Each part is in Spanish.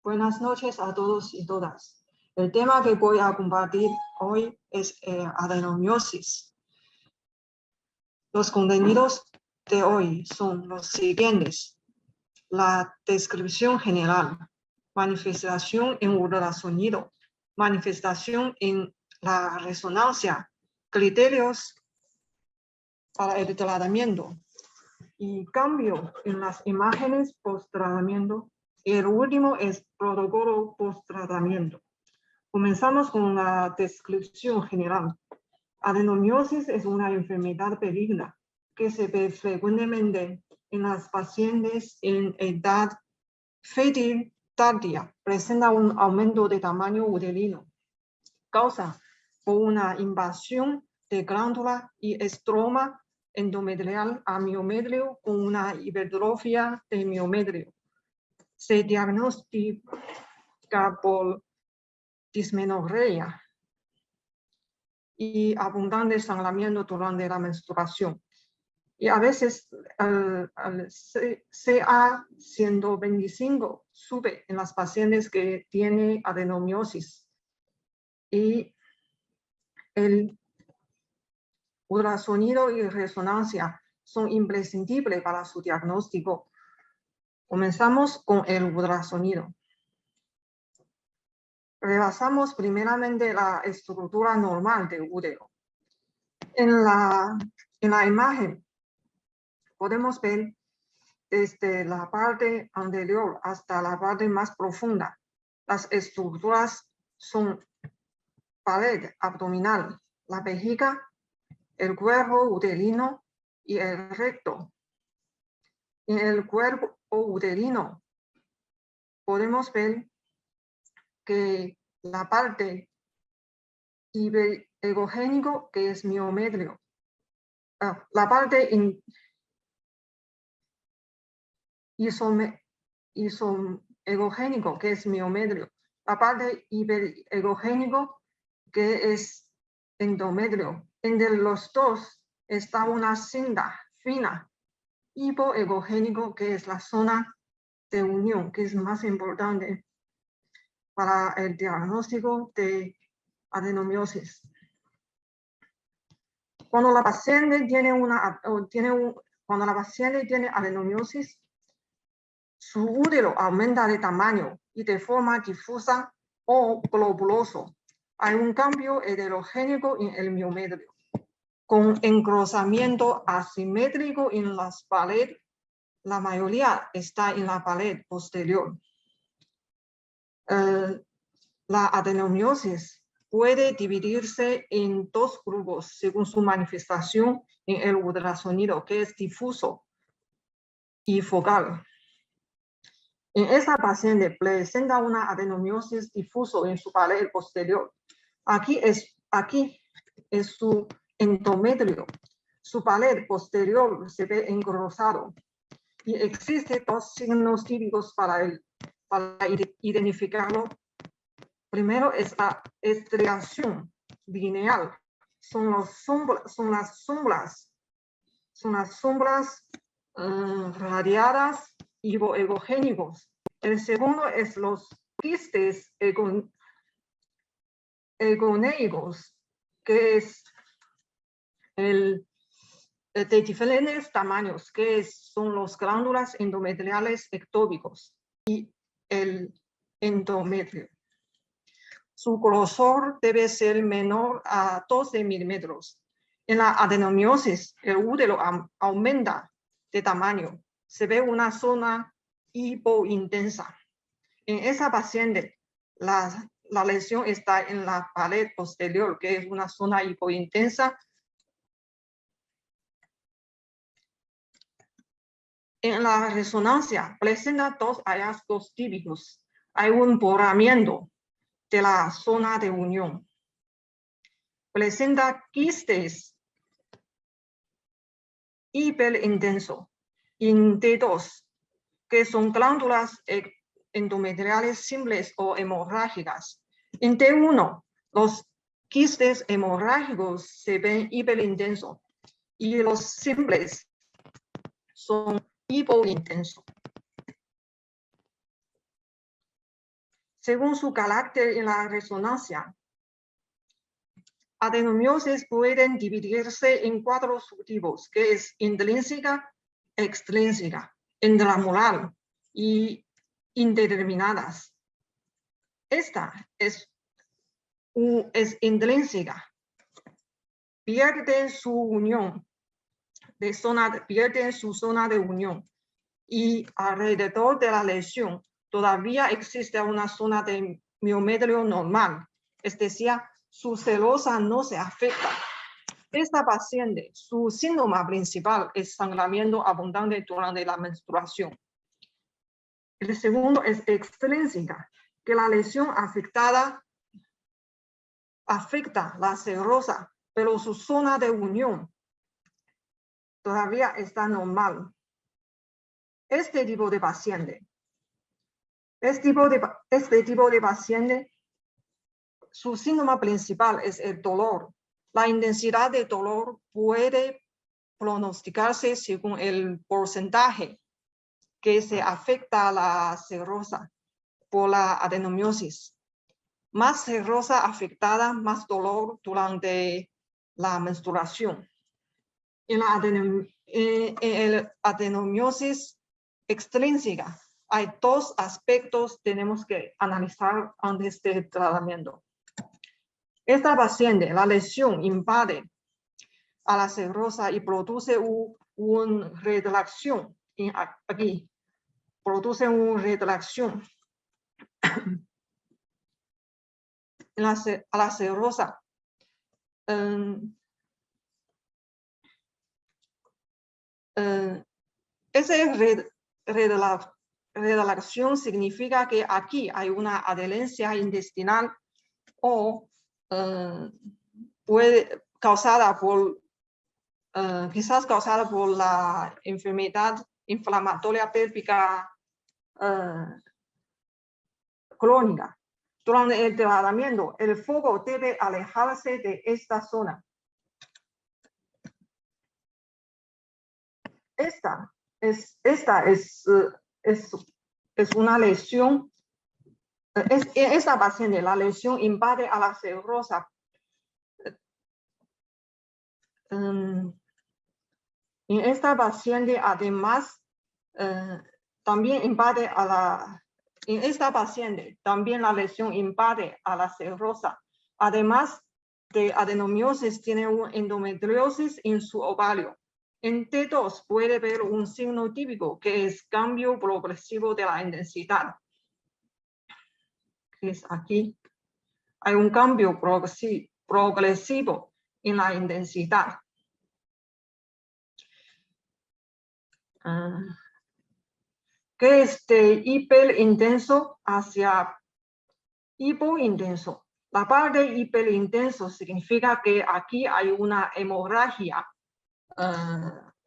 Buenas noches a todos y todas. El tema que voy a compartir hoy es adenomiosis. Los contenidos de hoy son los siguientes. La descripción general, manifestación en ultrasonido, manifestación en la resonancia, criterios para el tratamiento y cambio en las imágenes post-tratamiento. Y el último es protocolo post-tratamiento. Comenzamos con la descripción general. Adenomiosis es una enfermedad benigna que se ve frecuentemente en las pacientes en edad fértil tardía. Presenta un aumento de tamaño uterino. Causa por una invasión de glándula y estroma endometrial a miometrio con una hipertrofia de miometrio. Se diagnostica por dismenorrea y abundante sangramiento durante la menstruación. Y a veces el CA125 sube en las pacientes que tienen adenomiosis. Y el ultrasonido y resonancia son imprescindibles para su diagnóstico. Comenzamos con el ultrasonido. Repasamos primeramente la estructura normal del útero. En la imagen podemos ver desde la parte anterior hasta la parte más profunda. Las estructuras son pared abdominal, la vejiga, el cuerpo uterino y el recto. En el cuerpo uterino podemos ver que la parte hiperegogénico, que es miometrio, la parte isoegogénico, que es miometrio, la parte hiperegogénico, que es endometrio. Entre los dos está una cinta fina, hipoegogénico, que es la zona de unión, que es más importante para el diagnóstico de adenomiosis. Cuando la paciente tiene adenomiosis, su útero aumenta de tamaño y de forma difusa o globuloso. Hay un cambio heterogéneo en el miometrio, con engrosamiento asimétrico en las paredes. La mayoría está en la pared posterior. La adenomiosis puede dividirse en dos grupos según su manifestación en el ultrasonido, que es difuso y focal. En esta paciente presenta una adenomiosis difuso en su pared posterior. Aquí es su endometrio. Su pared posterior se ve engrosado y existen dos signos típicos para identificarlo. Primero es la estriación lineal. Son las sombras radiadas hipoegogénicos. El segundo es los quistes egoneicos, que es de diferentes tamaños, que son los glándulas endometriales ectópicos y el endometrio. Su grosor debe ser menor a 12 milímetros. En la adenomiosis, el útero aumenta de tamaño. Se ve una zona hipointensa. En esa paciente, la lesión está en la pared posterior, que es una zona hipointensa. En la resonancia presenta dos hallazgos típicos. Hay un borramiento de la zona de unión. Presenta quistes hiperintenso en T2, que son glándulas endometriales simples o hemorrágicas. En T1, los quistes hemorrágicos se ven hiperintensos y los simples son hipointensos. según su carácter en la resonancia. Adenomiosis pueden dividirse en 4 subtipos, que es intrínseca, extrínseca, intramural y indeterminadas. Esta es intrínseca. Pierde su unión pierde su zona de unión y alrededor de la lesión todavía existe una zona de miometrio normal, es decir, su serosa no se afecta. Esta paciente, su síntoma principal es sangramiento abundante durante la menstruación. El segundo es extrínseca, que la lesión afecta la serosa, pero su zona de unión todavía está normal. Este tipo de paciente, su síntoma principal es el dolor. La intensidad de dolor puede pronosticarse según el porcentaje que se afecta a la serosa por la adenomiosis. Más serosa afectada, más dolor durante la menstruación. En la adenomiosis extrínseca hay 2 aspectos que tenemos que analizar antes del tratamiento. Esta paciente, la lesión invade a la serosa y produce una retracción aquí. Produce una retracción a la serosa. Esa retracción significa que aquí hay una adherencia intestinal o quizás causada por la enfermedad inflamatoria pélvica crónica. Durante el tratamiento, el foco debe alejarse de esta zona. Esta es una lesión. Esta paciente, la lesión invade a la serosa. En esta paciente, además, también invade a la. En esta paciente, también la lesión invade a la serosa. Además de adenomiosis, tiene una endometriosis en su ovario. En T2 puede ver un signo típico que es cambio progresivo de la intensidad. Que es aquí. Hay un cambio progresivo en la intensidad. Que es de hiperintenso hacia hipointenso. La parte hiperintenso significa que aquí hay una hemorragia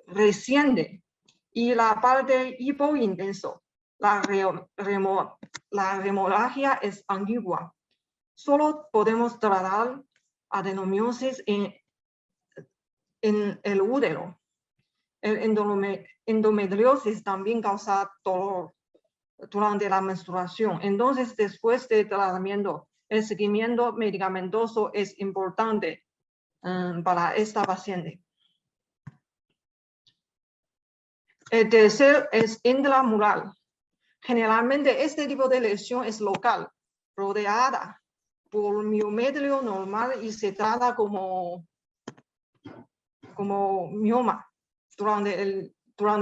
reciente y la parte hipointenso, la hemorragia es antigua. Solo podemos tratar adenomiosis en el útero. El endometriosis también causa dolor durante la menstruación. Entonces, después del tratamiento, el seguimiento medicamentoso es importante para esta paciente. El tercer es intramural. Generalmente, este tipo de lesión es local, rodeada por miometrio normal y se trata como mioma durante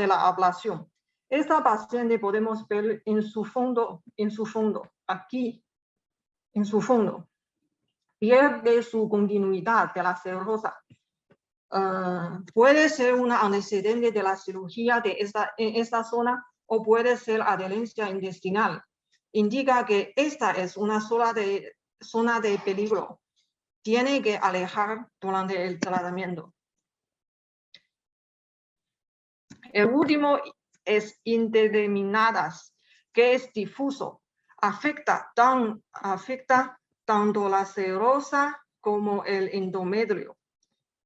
la ablación. Esta paciente podemos ver en su fondo, aquí, en su fondo. Pierde su continuidad de la serosa. Puede ser un antecedente de la cirugía en esta zona o puede ser adherencia intestinal. Indica que esta es una zona de peligro. Tiene que alejar durante el tratamiento. El último es indeterminadas, que es difuso. Afecta tanto la serosa como el endometrio,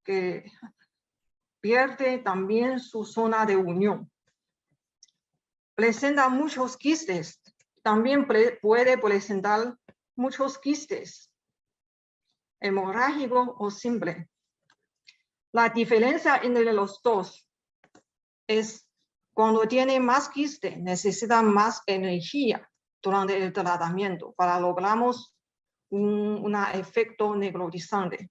que pierde también su zona de unión. Presenta muchos quistes También puede presentar muchos quistes, hemorrágico o simple. La diferencia entre los dos es cuando tiene más quiste, necesita más energía durante el tratamiento para lograr un efecto necrotizante.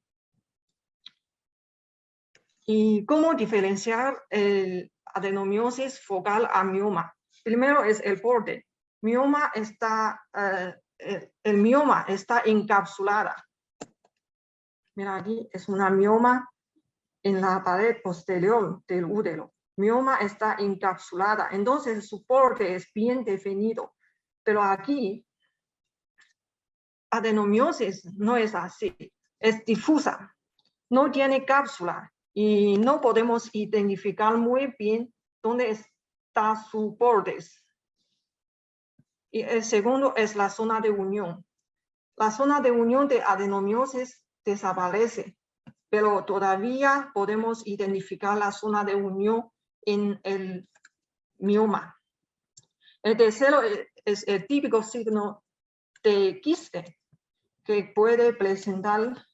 ¿Y cómo diferenciar el adenomiosis focal a mioma? Primero es el porte. El mioma está encapsulada. Mira, aquí es una mioma en la pared posterior del útero. Mioma está encapsulada, entonces su porte es bien definido. Pero aquí, adenomiosis no es así, es difusa, no tiene cápsula y no podemos identificar muy bien dónde está su bordes. Y el segundo es la zona de unión. La zona de unión de adenomiosis desaparece, pero todavía podemos identificar la zona de unión en el mioma. El tercero es el típico signo de quiste que puede presentar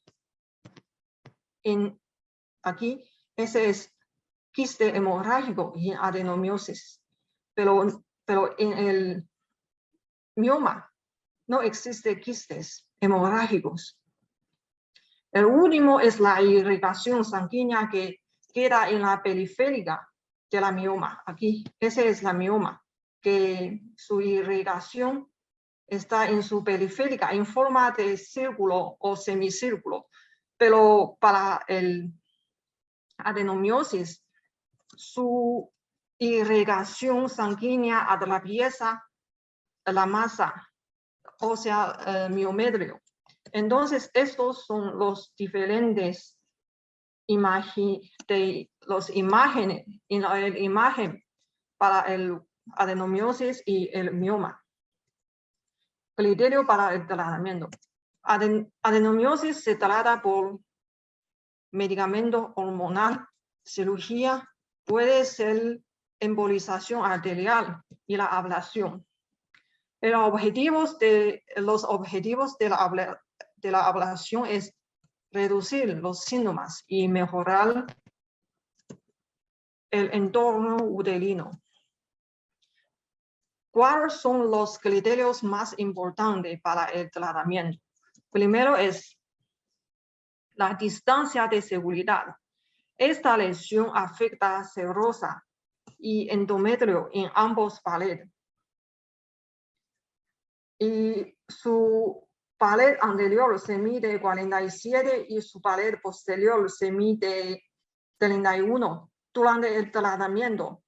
aquí. Ese es quiste hemorrágico y adenomiosis, pero en el mioma no existe quistes hemorrágicos. El último es la irrigación sanguínea que queda en la periférica de la mioma. Aquí, ese es la mioma, que su irrigación está en su periférica en forma de círculo o semicírculo. Pero para el adenomiosis, su irrigación sanguínea atraviesa la masa ósea miometrio. Entonces, estos son los diferentes imágenes en la imagen para el adenomiosis y el mioma. Criterio para el tratamiento. Adenomiosis se trata por medicamento hormonal, cirugía, puede ser embolización arterial y la ablación. Los objetivos de la ablación es reducir los síntomas y mejorar el entorno uterino. ¿Cuáles son los criterios más importantes para el tratamiento? Primero es la distancia de seguridad. Esta lesión afecta a serosa y endometrio en ambos paredes. Y su pared anterior se mide 47 y su pared posterior se mide 31 durante el tratamiento.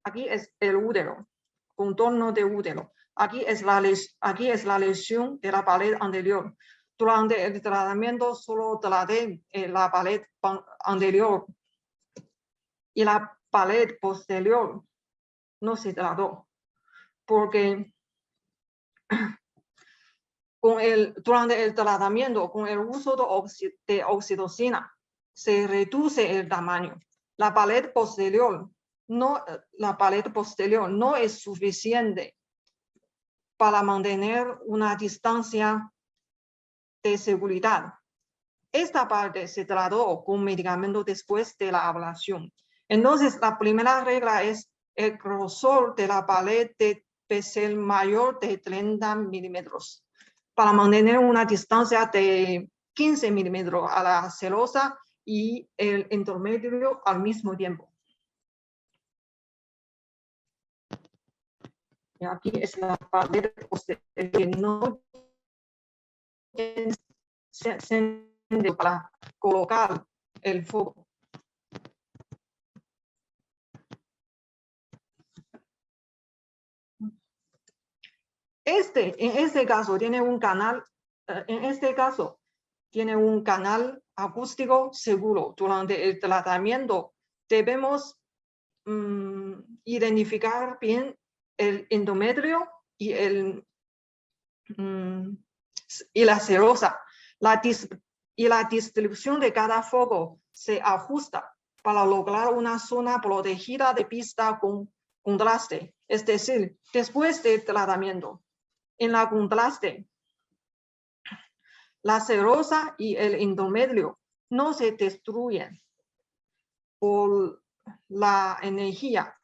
Aquí es el útero, contorno de útero. Aquí es la lesión de la pared anterior. Durante el tratamiento solo traté la pared anterior y la pared posterior no se trató, porque durante el tratamiento con el uso de oxitocina se reduce el tamaño. La pared posterior no es suficiente para mantener una distancia de seguridad. Esta parte se trató con medicamento después de la ablación. Entonces, la primera regla es el grosor de la pared debe ser mayor de 30 milímetros para mantener una distancia de 15 milímetros a la serosa y el endometrio al mismo tiempo. Y aquí es la pared posterior que no se para colocar el foco. En este caso tiene un canal acústico seguro. Durante el tratamiento debemos identificar bien el endometrio y la serosa. La distribución de cada foco se ajusta para lograr una zona protegida de pista con contraste, es decir, después del tratamiento. En la contraste, la serosa y el endometrio no se destruyen por la energía.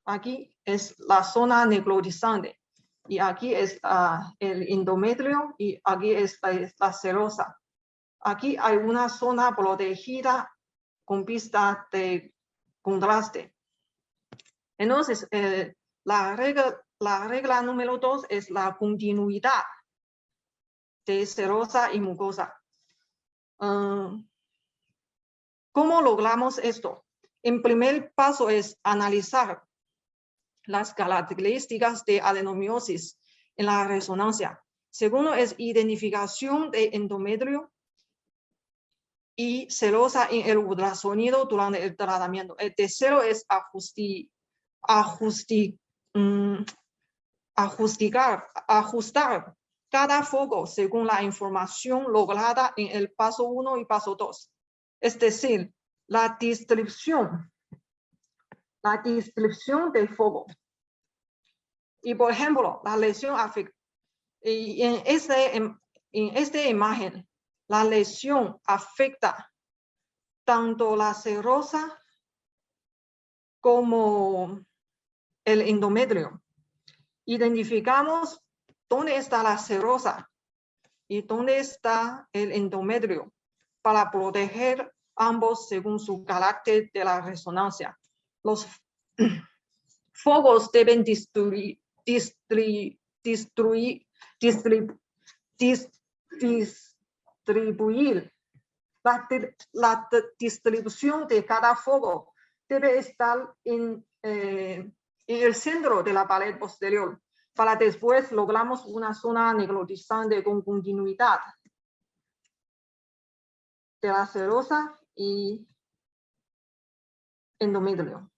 Aquí es la zona necrotizante y aquí es el endometrio y aquí es la serosa. Aquí hay una zona protegida con pista de contraste. Entonces, la regla número 2 es la continuidad de serosa y mucosa. ¿Cómo logramos esto? El primer paso es analizar las características de adenomiosis en la resonancia. Segundo es identificación de endometrio y serosa en el ultrasonido durante el tratamiento. El tercero es ajustar cada foco según la información lograda en el paso 1 y paso 2. Es decir, la distribución de foco. Y por ejemplo, la lesión afecta. Y en esta imagen, la lesión afecta tanto la serosa como el endometrio. Identificamos dónde está la serosa y dónde está el endometrio para proteger ambos según su carácter de la resonancia. Los focos deben distribuir la distribución de cada foco debe estar en el centro de la pared posterior, para después logramos una zona necrotizante con continuidad de la serosa y endometrio.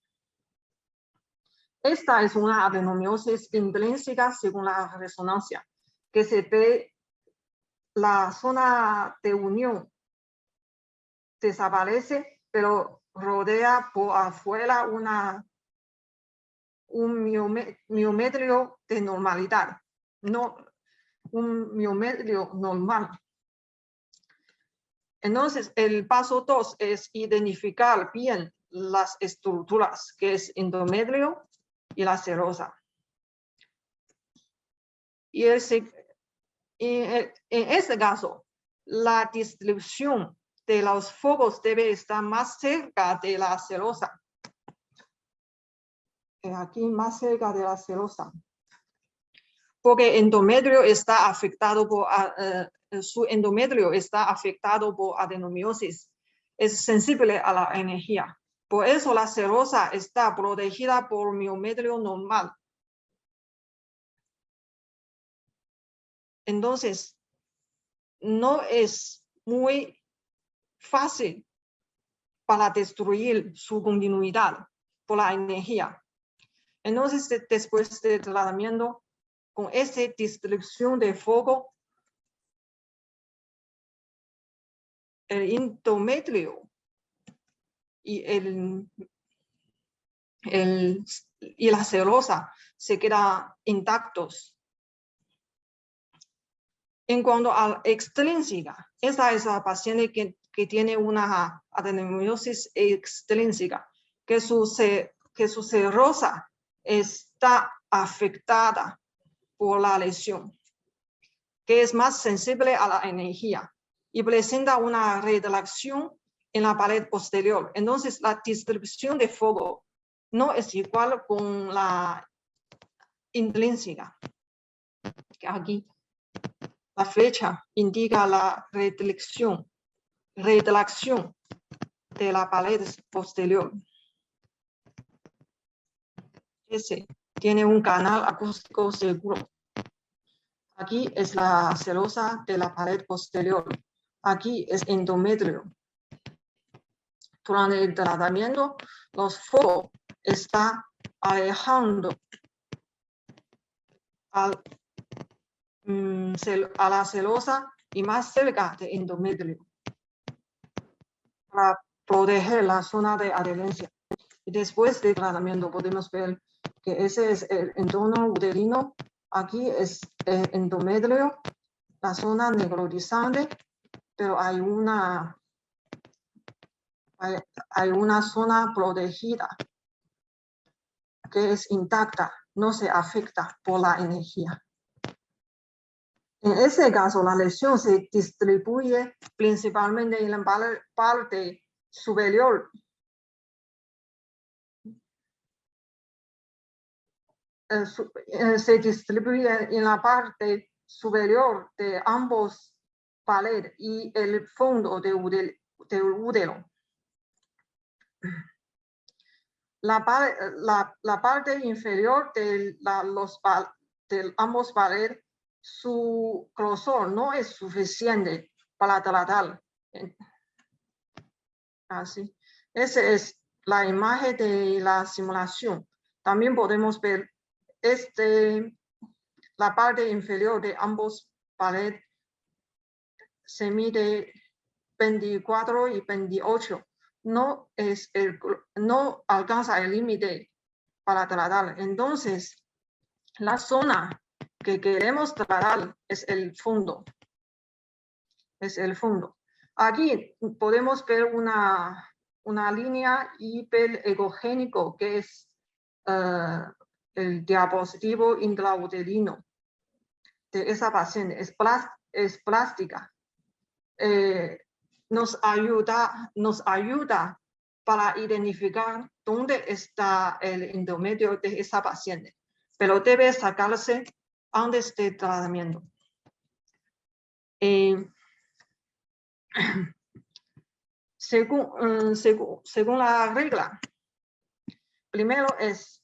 Esta es una adenomiosis intrínseca según la resonancia, que se ve la zona de unión desaparece, pero rodea por afuera un miometrio de normalidad, no un miometrio normal. Entonces, el paso 2 es identificar bien las estructuras, que es endometrio y la serosa. Y en este caso, la distribución de los focos debe estar más cerca de la serosa. Aquí más cerca de la serosa. Porque endometrio está afectado por, su endometrio está afectado por adenomiosis. Es sensible a la energía. Por eso la serosa está protegida por miometrio normal. Entonces, no es muy fácil para destruir su continuidad por la energía. Entonces, después del tratamiento, con esta distribución de foco, el endometrio y la serosa se quedan intactos. En cuanto a la extrínseca, esta es la paciente que tiene una adenomiosis extrínseca, que su serosa está afectada por la lesión, que es más sensible a la energía y presenta una retracción en la pared posterior. Entonces, la distribución de foco no es igual con la intrínseca. Aquí, la flecha indica la retracción de la pared posterior. Ese tiene un canal acústico seguro. Aquí es la serosa de la pared posterior. Aquí es endometrio. Durante el tratamiento, los focos están alejando a la serosa y más cerca de endometrio para proteger la zona de adherencia. Y después del tratamiento podemos ver que ese es el entorno uterino. Aquí es el endometrio, la zona necrotizante, pero hay una zona protegida que es intacta, no se afecta por la energía. En ese caso, la lesión se distribuye principalmente en la parte superior. Se distribuye en la parte superior de ambos paredes y el fondo del útero. La parte inferior de ambos paredes, su grosor no es suficiente para tratar. Así. Esa es la imagen de la simulación. También podemos ver la parte inferior de ambos paredes se mide 24 y 28. No alcanza el límite para tratar. Entonces, la zona que queremos tratar es el fondo. Es el fondo. Aquí podemos ver una línea hiperegogénico que es el diapositivo intrauterino de esa paciente. Es plástica. Nos ayuda para identificar dónde está el endometrio de esa paciente, pero debe sacarse antes del tratamiento. Según la regla, primero es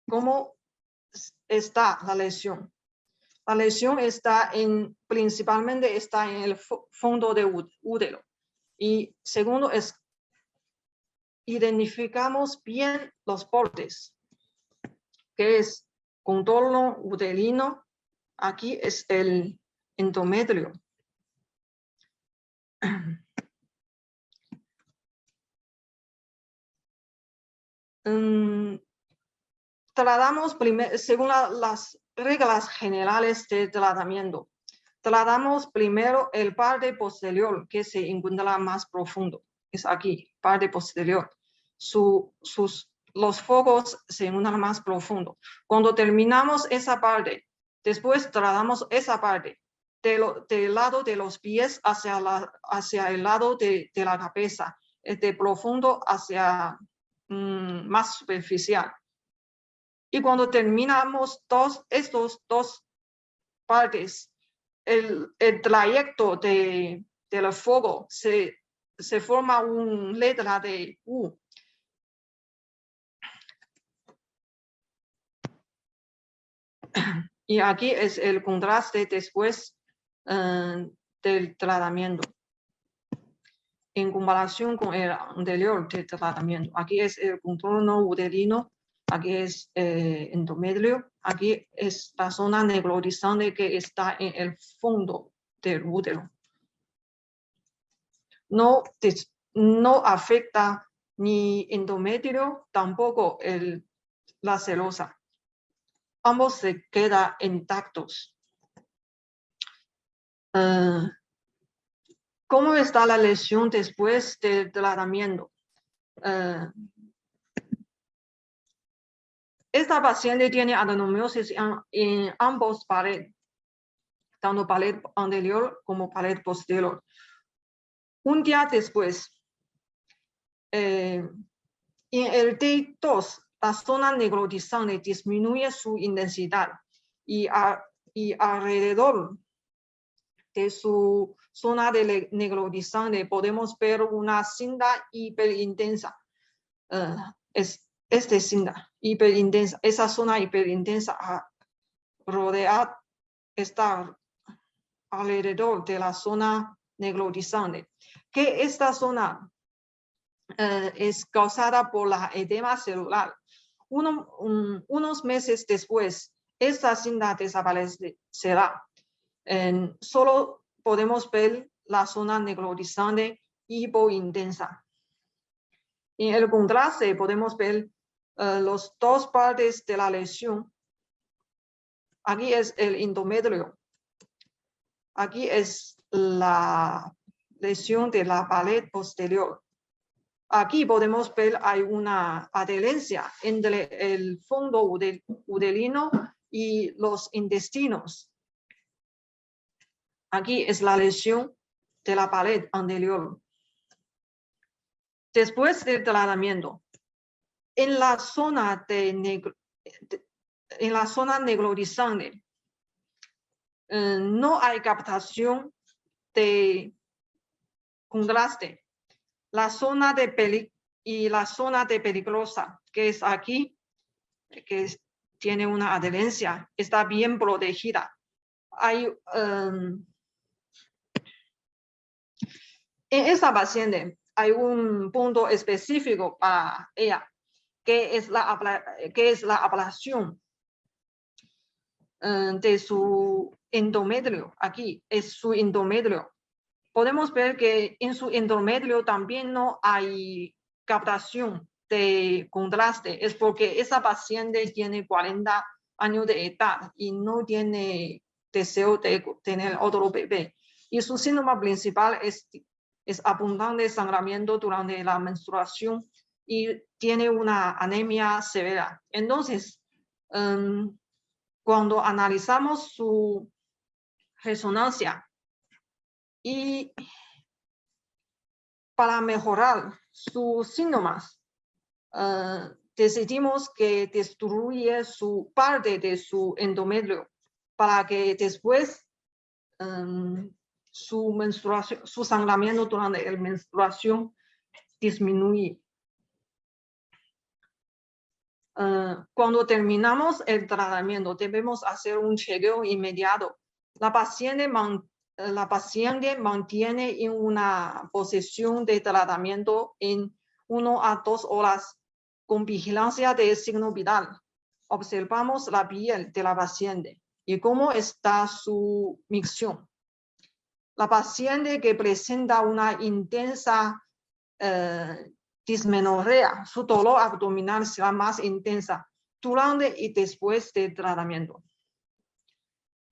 cómo está la lesión. La lesión principalmente está en el fondo del útero. Y segundo es, identificamos bien los bordes, que es contorno uterino. Aquí es el endometrio. Tratamos primero, según las reglas generales de tratamiento. Tratamos primero el parte posterior, que se encuentra más profundo. Es aquí, parte posterior. Los focos se encuentran más profundo. Cuando terminamos esa parte, después tratamos esa parte del lado de los pies hacia el lado de la cabeza, de profundo hacia más superficial. Y cuando terminamos estos dos partes, el trayecto del foco se forma una letra de U. Y aquí es el contraste después del tratamiento. En comparación con el anterior del tratamiento. Aquí es el contorno uterino, aquí es endometrio, aquí es la zona necrotizante que está en el fondo del útero. No afecta ni endometrio, tampoco la serosa. Ambos se quedan intactos. ¿Cómo está la lesión después del tratamiento? Esta paciente tiene adenomiosis en ambos paredes, tanto pared anterior como pared posterior. Un día después, en el D2, la zona necrotizante disminuye su intensidad y alrededor de su zona de necrotizante podemos ver una cinta hiperintensa. Cinta hiperintensa, esa zona hiperintensa está alrededor de la zona necrotizante, que esta zona es causada por la edema celular. Unos meses después, esta cinta desaparecerá. Solo podemos ver la zona necrotizante hiperintensa. En el contraste podemos ver las dos partes de la lesión. Aquí es el endometrio. Aquí es la lesión de la pared posterior. Aquí podemos ver hay una adherencia entre el fondo uterino y los intestinos. Aquí es la lesión de la pared anterior. Después del tratamiento, en la zona necrotizante, no hay captación de contraste. La zona y la zona de peligrosa, que es aquí, que tiene una adherencia, está bien protegida. En esta paciente hay un punto específico para ella, que es la ablación de su endometrio. Aquí es su endometrio. Podemos ver que en su endometrio también no hay captación de contraste. Es porque esa paciente tiene 40 años de edad y no tiene deseo de tener otro bebé. Y su síntoma principal es abundante sangramiento durante la menstruación y tiene una anemia severa. Entonces, cuando analizamos su resonancia y para mejorar sus síntomas, decidimos que destruye su parte de su endometrio para que después su sangramiento durante la menstruación disminuya. Cuando terminamos el tratamiento, debemos hacer un chequeo inmediato. La paciente mantiene en una posición de tratamiento en 1 a 2 horas con vigilancia de signo vital. Observamos la piel de la paciente y cómo está su micción. La paciente que presenta una intensa dismenorrea, su dolor abdominal será más intensa durante y después del tratamiento.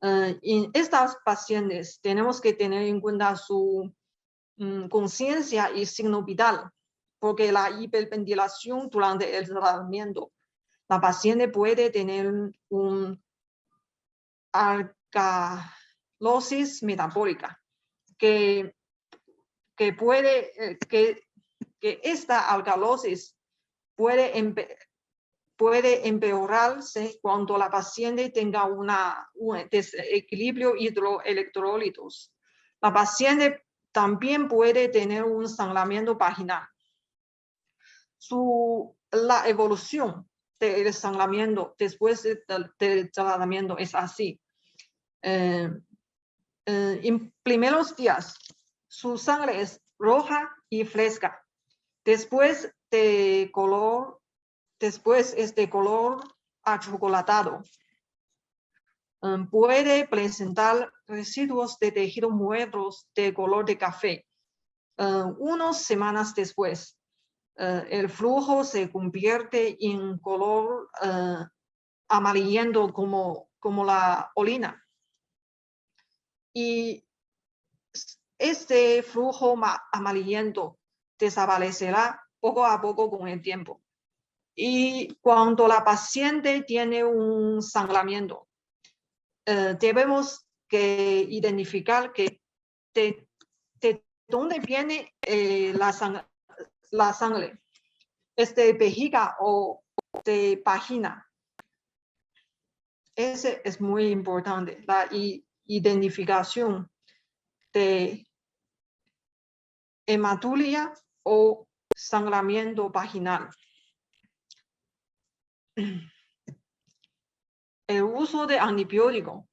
En estas pacientes tenemos que tener en cuenta su conciencia y signo vital, porque la hiperventilación durante el tratamiento, la paciente puede tener una alcalosis metabólica, que esta alcalosis puede empeorarse cuando la paciente tenga un desequilibrio hidroelectrolitos. La paciente también puede tener un sangramiento vaginal. La evolución del sangramiento después del tratamiento es así. En primeros días, su sangre es roja y fresca. Después es de color achocolatado. Puede presentar residuos de tejido muertos de color de café. Unas semanas después, el flujo se convierte en color amarillento como la orina. Y este flujo amarillento desaparecerá poco a poco con el tiempo. Y cuando la paciente tiene un sangramiento, debemos que identificar que de dónde viene la sangre. ¿Es de vejiga o de vagina? Ese es muy importante, la identificación de hematuria o sangramiento vaginal. El uso de antibióticos.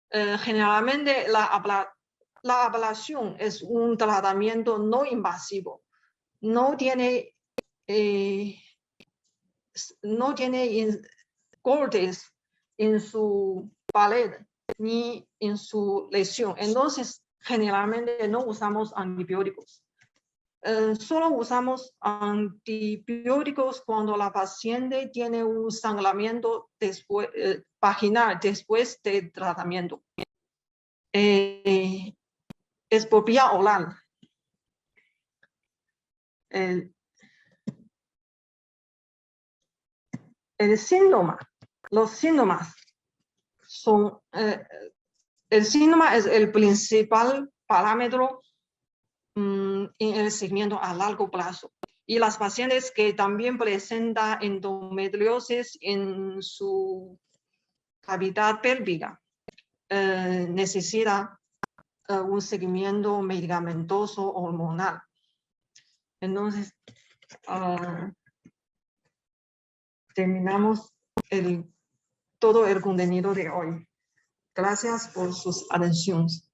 Generalmente la ablación es un tratamiento no invasivo. No tiene cortes en su pared ni en su lesión. Entonces, generalmente no usamos antibióticos. Solo usamos antibióticos cuando la paciente tiene un sangramiento vaginal después del tratamiento. Es por vía oral. Los síntomas son, el síntoma es el principal parámetro en el seguimiento a largo plazo. Y las pacientes que también presentan endometriosis en su cavidad pélvica necesitan un seguimiento medicamentoso hormonal. Entonces, terminamos todo el contenido de hoy. Gracias por sus atenciones.